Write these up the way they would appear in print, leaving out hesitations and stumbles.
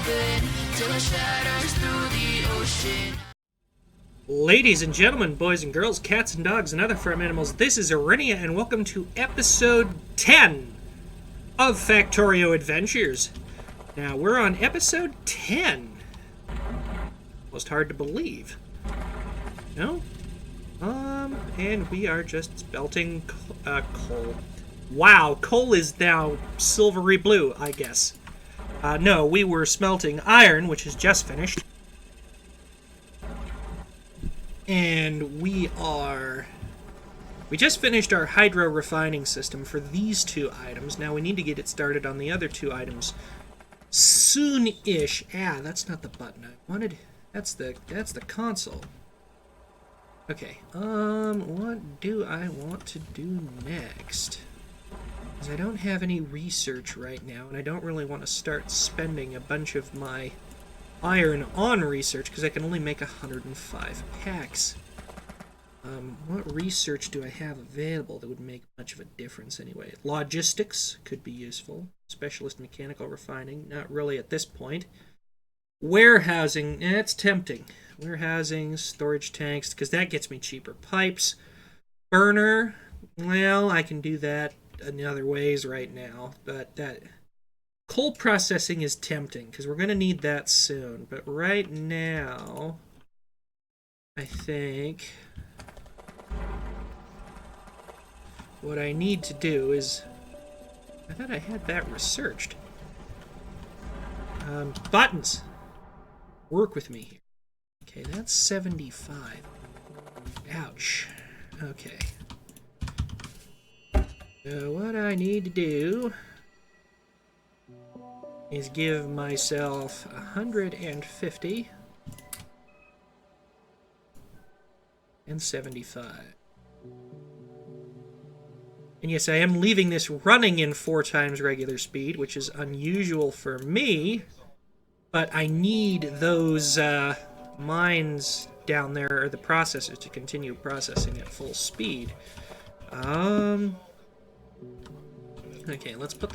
open till it shatters through the ocean. Ladies and gentlemen, boys and girls, cats and dogs, and other farm animals, this is Arinia, and welcome to episode 10 of Factorio Adventures. Now, we're on episode 10. Almost hard to believe. No? And we are just smelting coal. Wow, coal is now silvery blue, I guess. No, we were smelting iron, which is just finished. And we just finished our hydro refining system for these two items. Now we need to get it started on the other two items soon-ish. That's not the button I wanted. That's the console. Okay, what do I want to do next? Because I don't have any research right now, and I don't really want to start spending a bunch of my iron on research, because I can only make 105 packs. What research do I have available that would make much of a difference anyway? Logistics could be useful. Specialist mechanical refining, not really at this point. Warehousing, it's tempting. Warehousing, storage tanks, because that gets me cheaper pipes. Burner, well, I can do that in other ways right now, but that coal processing is tempting, because we're going to need that soon. But right now, I think what I need to do is, I thought I had that researched. Buttons. Work with me here. Okay, that's 75. Ouch. Okay. So what I need to do is give myself 150 and 75. And yes, I am leaving this running in 4 times regular speed, which is unusual for me, but I need those mines down there, or the processors, to continue processing at full speed. Okay, let's put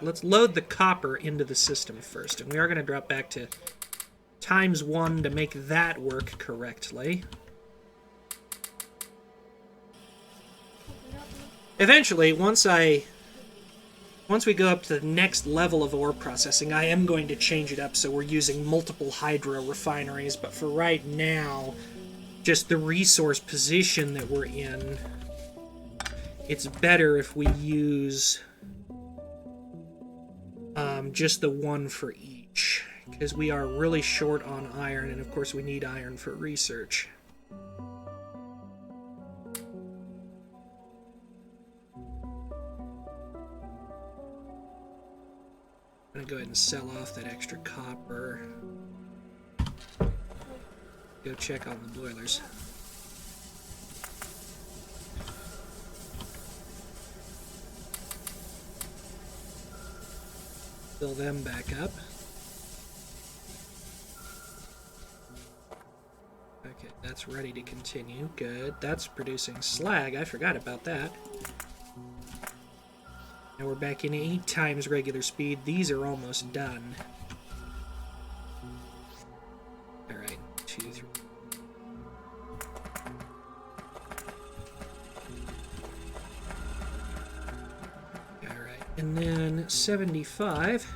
let's load the copper into the system first, and we are going to drop back to ×1 to make that work correctly. Eventually, once we go up to the next level of ore processing, I am going to change it up so we're using multiple hydro refineries, but for right now, just the resource position that we're in, it's better if we use just the one for each, because we are really short on iron, and of course we need iron for research. I'm going to go ahead and sell off that extra copper. Go check on the boilers. Fill them back up. Okay, that's ready to continue. Good. That's producing slag. I forgot about that. Now we're back in 8 times regular speed. These are almost done. Alright, 2, 3. Alright, and then 75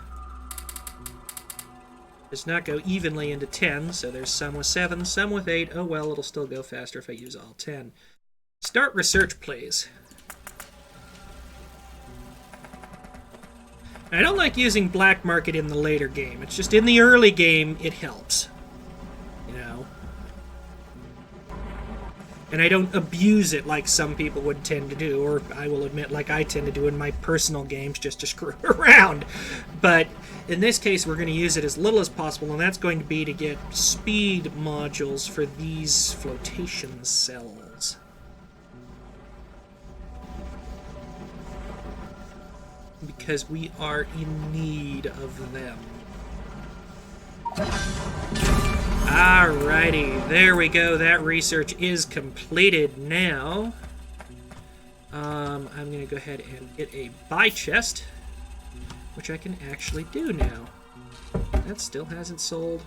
does not go evenly into 10, so there's some with 7, some with 8. Oh well, it'll still go faster if I use all 10. Start research, please. I don't like using black market in the later game. It's just in the early game, it helps. You know? And I don't abuse it like some people would tend to do, or I will admit like I tend to do in my personal games just to screw around. But in this case, we're going to use it as little as possible, and that's going to be to get speed modules for these flotation cells. Because we are in need of them. Alrighty, there we go. That research is completed now. I'm going to go ahead and get a buy chest, which I can actually do now. That still hasn't sold.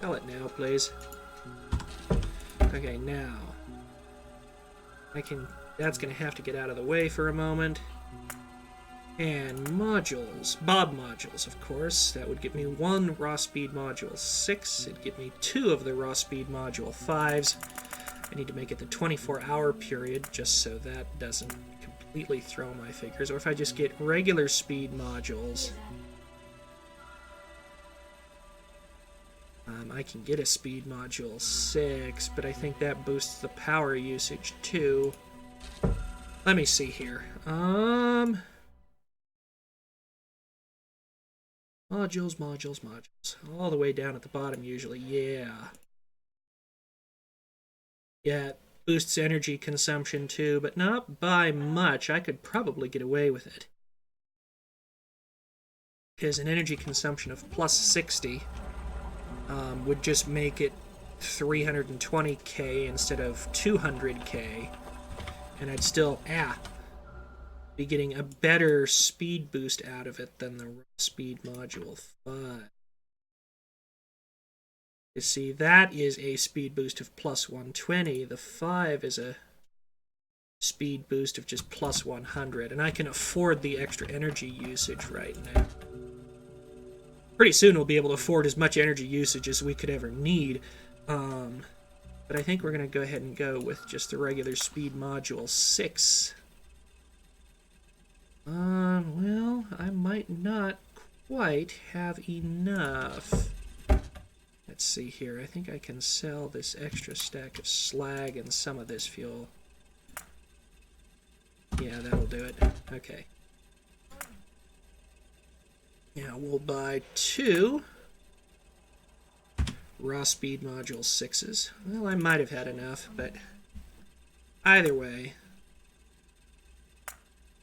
Sell it now, please. Okay, now. That's gonna have to get out of the way for a moment. And modules. Bob modules, of course. That would give me 1 raw speed module 6. It'd give me 2 of the raw speed module 5s. I need to make it the 24-hour period just so that doesn't completely throw my figures. Or if I just get regular speed modules, I can get a speed module 6, but I think that boosts the power usage too. Let me see here. Modules. All the way down at the bottom usually, yeah. Yeah, it boosts energy consumption too, but not by much. I could probably get away with it. Because an energy consumption of plus 60 would just make it 320k instead of 200k. And I'd still, be getting a better speed boost out of it than the raw speed module 5. You see, that is a speed boost of plus 120. The 5 is a speed boost of just plus 100, and I can afford the extra energy usage right now. Pretty soon we'll be able to afford as much energy usage as we could ever need. But I think we're going to go ahead and go with just the regular speed module 6. Well, I might not quite have enough. Let's see here. I think I can sell this extra stack of slag and some of this fuel. Yeah, that'll do it. Okay. Now we'll buy 2 raw speed module 6s. Well, I might have had enough, but either way, I'm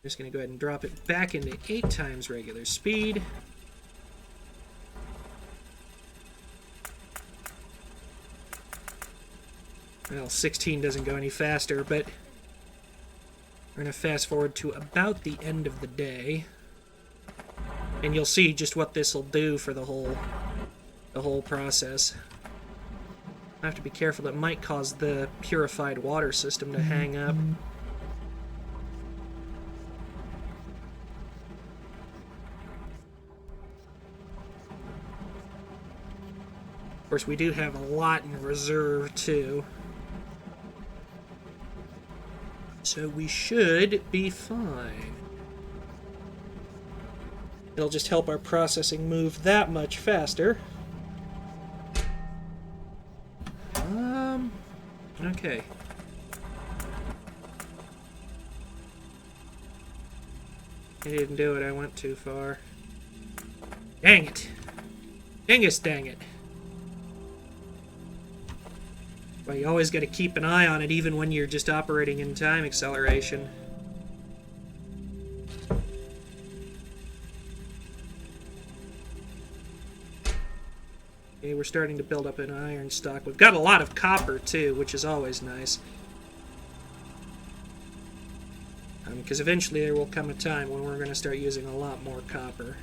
just going to go ahead and drop it back into 8 times regular speed. Well, 16 doesn't go any faster, but we're going to fast forward to about the end of the day. And you'll see just what this will do for the whole process. I have to be careful. It might cause the purified water system to hang up. Of course, we do have a lot in reserve, too. So we should be fine. It'll just help our processing move that much faster. Okay. I didn't do it. I went too far. Dang it. Dingus dang it. Well, you always got to keep an eye on it, even when you're just operating in time acceleration. Okay, we're starting to build up an iron stock. We've got a lot of copper, too, which is always nice. Because eventually there will come a time when we're going to start using a lot more copper.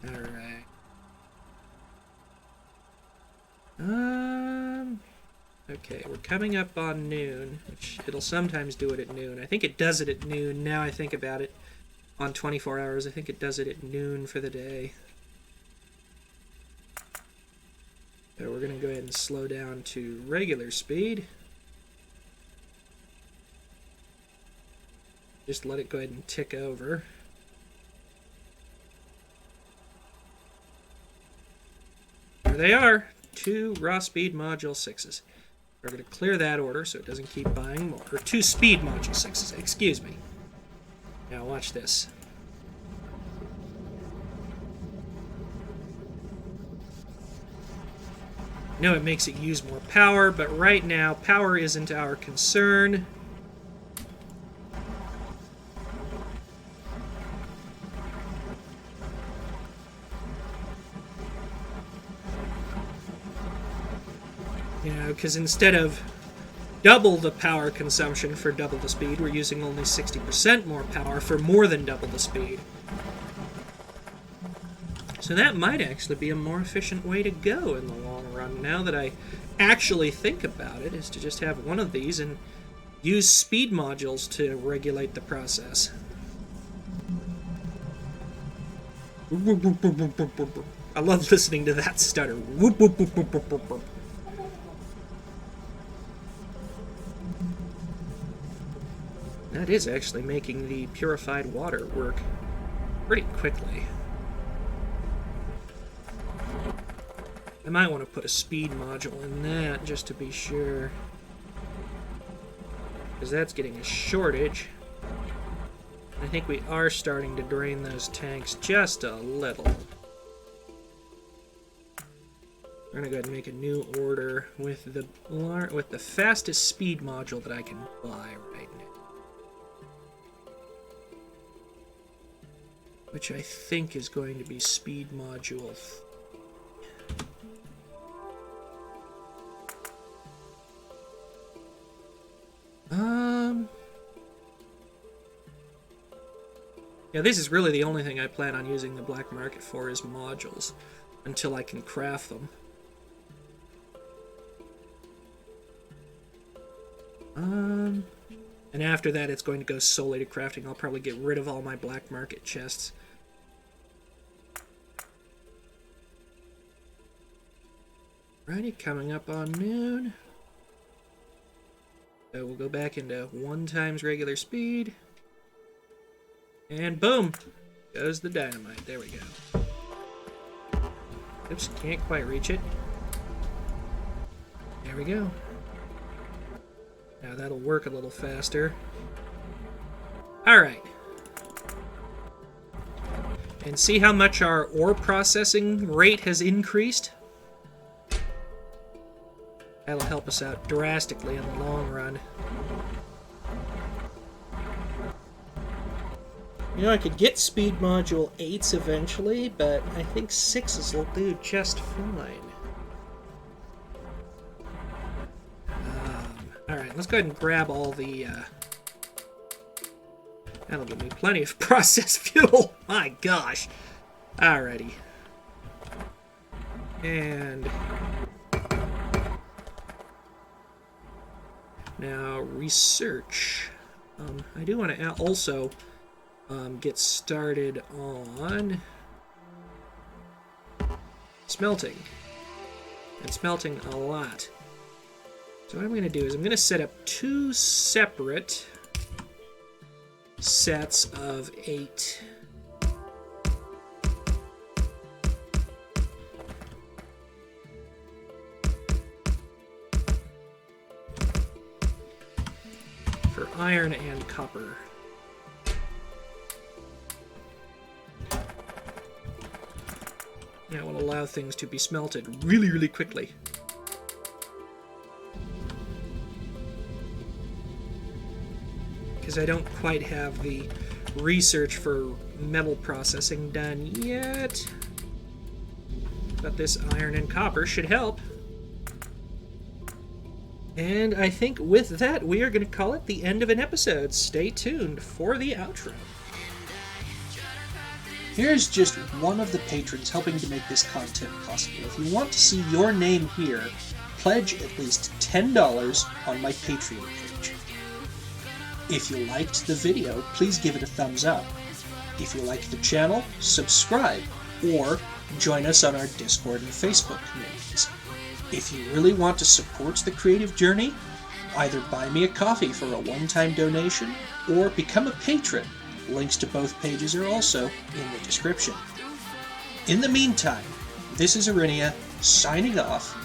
Alright. Okay, we're coming up on noon, which it'll sometimes do it at noon. I think it does it at noon, now I think about it. On 24 hours, I think it does it at noon for the day. So we're going to go ahead and slow down to regular speed. Just let it go ahead and tick over. There they are. 2 raw speed module 6s. We're going to clear that order so it doesn't keep buying more. Or 2 speed module 6s, excuse me. Now watch this. I know it makes it use more power, but right now, power isn't our concern. You know, because instead of double the power consumption for double the speed, we're using only 60% more power for more than double the speed. So that might actually be a more efficient way to go in the long run, now that I actually think about it, is to just have one of these and use speed modules to regulate the process. I love listening to that stutter. That is actually making the purified water work pretty quickly. I might want to put a speed module in that just to be sure, because that's getting a shortage. I think we are starting to drain those tanks just a little. We're gonna go ahead and make a new order with the fastest speed module that I can buy right now, which I think is going to be speed module. Yeah, this is really the only thing I plan on using the black market for, is modules, until I can craft them. And after that, it's going to go solely to crafting. I'll probably get rid of all my black market chests. Alrighty, coming up on noon. So we'll go back into 1 times regular speed. And boom! Goes the dynamite. There we go. Oops, can't quite reach it. There we go. Now that'll work a little faster. Alright. And see how much our ore processing rate has increased? That'll help us out drastically in the long run. You know, I could get speed module 8s eventually, but I think 6s will do just fine. Alright, let's go ahead and grab all the... That'll give me plenty of processed fuel. My gosh. Alrighty. And... now, research. I do want to also get started on smelting. And smelting a lot. So what I'm going to do is I'm going to set up 2 separate sets of 8. For iron and copper. That will allow things to be smelted really, really quickly. Because I don't quite have the research for metal processing done yet. But this iron and copper should help. And I think with that, we are going to call it the end of an episode. Stay tuned for the outro. Here's just one of the patrons helping to make this content possible. If you want to see your name here, pledge at least $10 on my Patreon page. If you liked the video, please give it a thumbs up. If you like the channel, subscribe, or join us on our Discord and Facebook communities. If you really want to support the creative journey, either buy me a coffee for a one-time donation, or become a patron. Links to both pages are also in the description. In the meantime, this is Arinia, signing off.